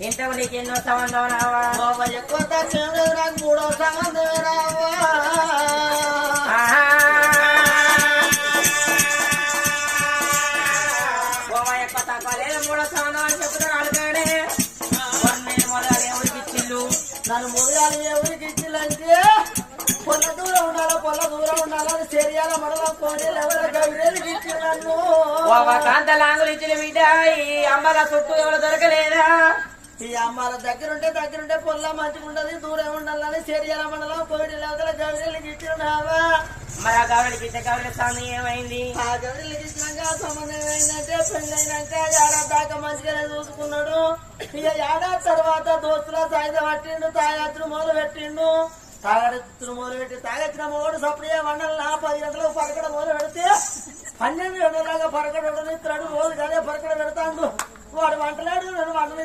ఇంతకు నీకు ఎన్నో సంబంధం రావా ఎక్కువ తక్కువ లేదు నాకు మూడో సంబంధం రావా ఎక్కువ తక్కువ లేదు మూడో సంబంధం అని చెప్తున్నాడు అడుగాడే మొదలు ఎవరికి ఇచ్చిల్లు నన్ను మొదలు ఎవరికి ఇచ్చిల్లంటే పొల్ల దూరం ఉండాలని శరీరాల మడల కోడేలు ఎవరికి ఇచ్చి నన్ను కాంత లాంగులు ఇచ్చిన బిడ్డ ఈ అమ్మగా చుట్టూ ఎవరు దొరకలేదా ఈ అమ్మాల దగ్గరుంటే పొల్ల మంచిగా ఉండదు దూరం ఉండాలని శరీరాల మండలం కోడి లేవతల గౌరీలకి ఇచ్చినావా మరి ఆ గౌరలికి ఇచ్చే గౌరలి స్వామి ఏమైంది ఆ గౌరీలకి ఇచ్చినాక సంబంధం ఏమైందంటే పెళ్ళైనాక ఏడాది దాకా మంచిగానే చూసుకున్నాడు ఇక ఏడాది తర్వాత దోస్తుల సాయిద పట్టిండు తాగత్తులు మొదలు పెట్టిండు తాగత్తులు మొదలు పెట్టి తాగచ్చిన మొగడు సప్పుడే వండలు 10 గంటలకు పరకడ మొదలు పెడితే 12 గంటలలాగా పరకడ ఇస్తాడు రోజు కానీ పరకడ పెడతాడు వాడు వంటలాడు నన్ను వంటలు